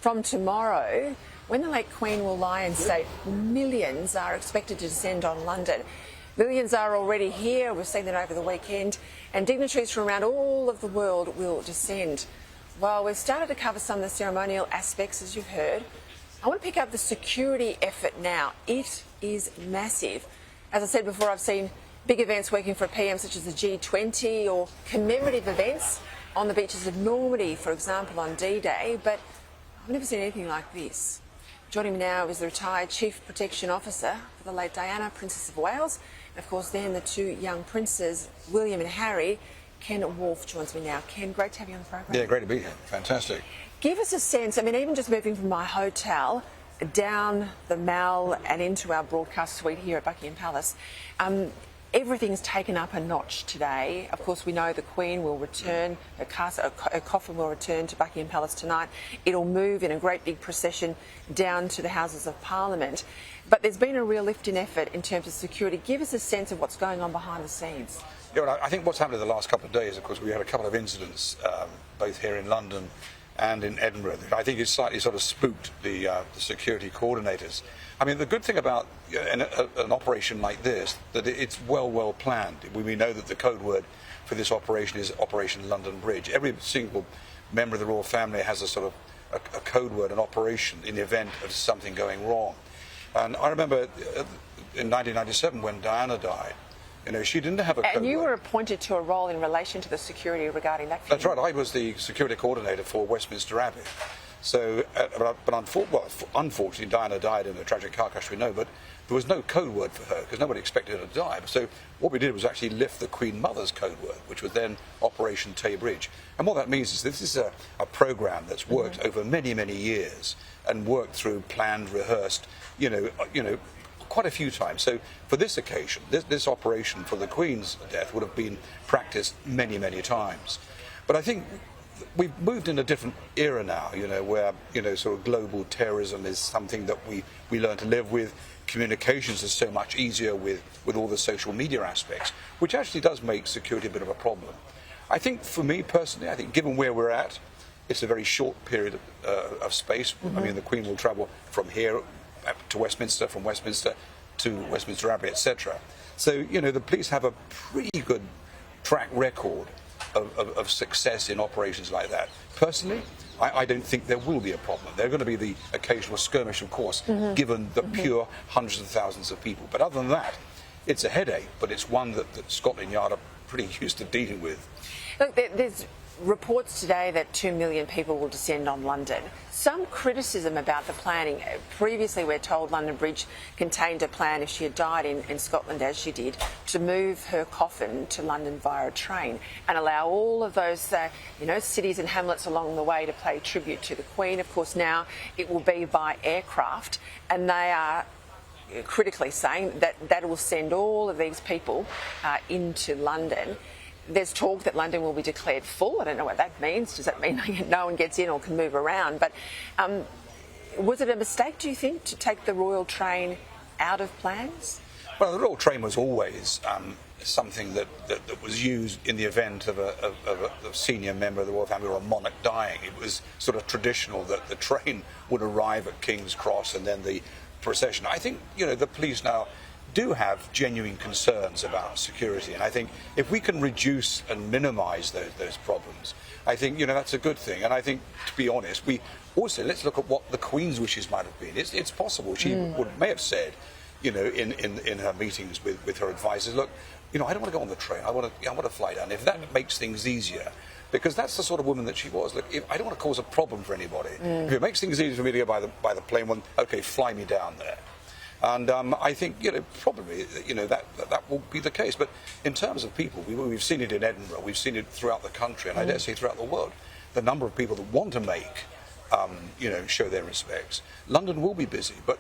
from tomorrow, when the late Queen will lie in state, millions are expected to descend on London. Millions are already here. We've seen that over the weekend. And dignitaries from around all of the world will descend. Well, we've started to cover some of the ceremonial aspects, as you've heard. I want to pick up the security effort now. It is massive. As I said before, I've seen big events working for a PM such as the G20 or commemorative events on the beaches of Normandy, for example, on D-Day, but I've never seen anything like this. Joining me now is the retired Chief Protection Officer for the late Diana, Princess of Wales, and of course then the two young princes, William and Harry. Ken Wharfe joins me now. Ken, great to have you on the program. Yeah, great to be here. Fantastic. Give us a sense, I mean, even just moving from my hotel down the Mall and into our broadcast suite here at Buckingham Palace, everything's taken up a notch today. Of course, we know the Queen will return, her coffin will return to Buckingham Palace tonight. It'll move in a great big procession down to the Houses of Parliament. But there's been a real lift in effort in terms of security. Give us a sense of what's going on behind the scenes. Yeah, well, I think what's happened in the last couple of days, of course, we had a couple of incidents, both here in London and in Edinburgh. I think it slightly sort of spooked the security coordinators. I mean, the good thing about an operation like this, that it's well planned. We know that the code word for this operation is Operation London Bridge. Every single member of the royal family has a sort of a code word, an operation in the event of something going wrong. And I remember in 1997 when Diana died, you know, she didn't have a code And you word. were appointed to a role in relation to the security regarding that. That's right. I was the security coordinator for Westminster Abbey. So, unfortunately, Diana died in a tragic car crash, we know, but there was no code word for her because nobody expected her to die. So what we did was actually lift the Queen Mother's code word, which was then Operation Tay Bridge. And what that means is this is a programme that's worked over many years and worked through, planned, rehearsed, you know, quite a few times. So for this occasion, this operation for the Queen's death would have been practiced many times. But I think we've moved in a different era now, you know, where, you know, sort of global terrorism is something that we learn to live with. Communications is so much easier with all the social media aspects, which actually does make security a bit of a problem. I think for me personally, I think given where we're at, it's a very short period of space. I mean, the Queen will travel from here to Westminster, from Westminster to Westminster Abbey, etc. So, you know, the police have a pretty good track record of success in operations like that. Personally, I don't think there will be a problem. There are going to be the occasional skirmish, of course, given the pure hundreds of thousands of people. But other than that, it's a headache, but it's one that Scotland Yard are pretty used to dealing with. Look, there's reports today that 2 million people will descend on London. Some criticism about the planning. Previously, we're told London Bridge contained a plan, if she had died in Scotland, as she did, to move her coffin to London via a train and allow all of those, you know, cities and hamlets along the way to pay tribute to the Queen. Of course, now it will be by aircraft, and they are critically saying that will send all of these people into London. There's talk that London will be declared full. I don't know what that means. Does that mean no one gets in or can move around? But was it a mistake, do you think, to take the royal train out of plans? Well, the royal train was always something that was used in the event of a senior member of the royal family or a monarch dying. It was sort of traditional that the train would arrive at King's Cross and then the procession. I think, you know, the police now do have genuine concerns about security, and I think if we can reduce and minimise those problems, I think, you know, that's a good thing. And I think, to be honest, we also, let's look at what the Queen's wishes might have been. It's possible she may have said, you know, in her meetings with her advisors, look, you know, I don't want to go on the train. I want to fly down. If that makes things easier, because that's the sort of woman that she was. Look, I don't want to cause a problem for anybody. If it makes things easier for me to go by the plane, well, okay, fly me down there. And I think, you know, probably, you know, that will be the case. But in terms of people, we've seen it in Edinburgh, we've seen it throughout the country, and I dare say throughout the world. The number of people that want to make, you know, show their respects. London will be busy, but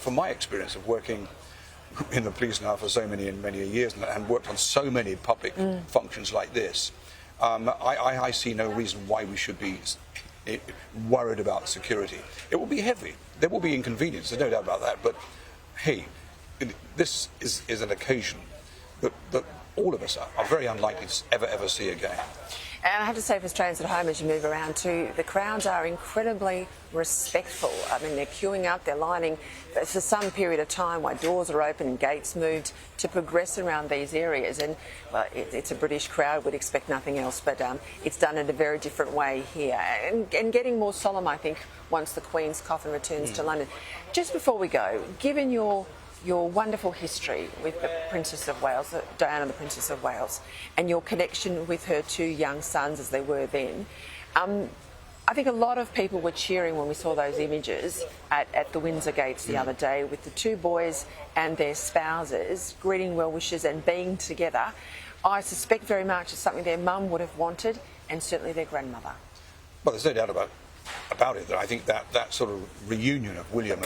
from my experience of working in the police now for so many years and worked on so many public functions like this, I see no reason why we should be worried about security. It will be heavy. There will be inconvenience, there's no doubt about that. But hey, this is an occasion that all of us are very unlikely to ever see again. And I have to say, for Australians at home, as you move around too, the crowds are incredibly respectful. I mean, they're queuing up, they're lining for some period of time while doors are open and gates moved to progress around these areas. And, well, it's a British crowd, would expect nothing else, but it's done in a very different way here. And getting more solemn, I think, once the Queen's coffin returns to London. Just before we go, given your wonderful history with the Princess of Wales, Diana, the Princess of Wales, and your connection with her two young sons as they were then, I think a lot of people were cheering when we saw those images at the Windsor gates the other day with the two boys and their spouses greeting well-wishers and being together. I suspect very much it's something their mum would have wanted, and certainly their grandmother. Well, there's no doubt about it, that I think that sort of reunion of William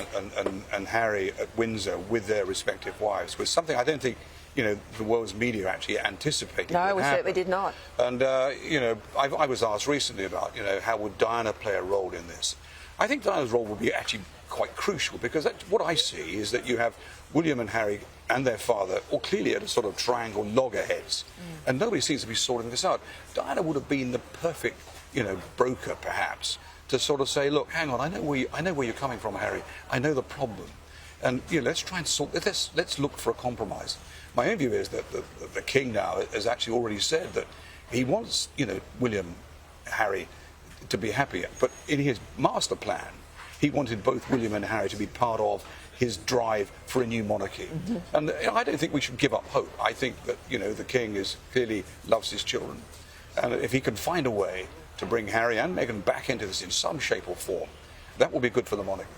and Harry at Windsor with their respective wives was something I don't think, the world's media actually anticipated. No, we certainly did not. And, I was asked recently about, how would Diana play a role in this? I think Diana's role would be actually quite crucial, because what I see is that you have William and Harry and their father all clearly at a sort of triangle loggerheads, and nobody seems to be sorting this out. Diana would have been the perfect, broker, perhaps, to sort of say, look, hang on, I know where you're coming from, Harry. I know the problem, and let's try and let's look for a compromise. My own view is that the King now has actually already said that he wants William, Harry, to be happy, but in his master plan, he wanted both William and Harry to be part of his drive for a new monarchy. And I don't think we should give up hope. I think that the King clearly loves his children, and if he can find a way to bring Harry and Meghan back into this in some shape or form, that will be good for the monarchy.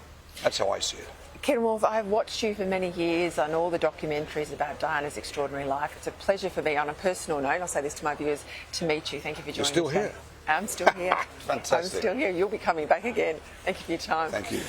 That's how I see it. Ken Wharfe, I've watched you for many years on all the documentaries about Diana's extraordinary life. It's a pleasure for me, on a personal note, I'll say this to my viewers, to meet you. Thank you for joining me. You're still here. I'm still here. Fantastic. I'm still here. You'll be coming back again. Thank you for your time. Thank you.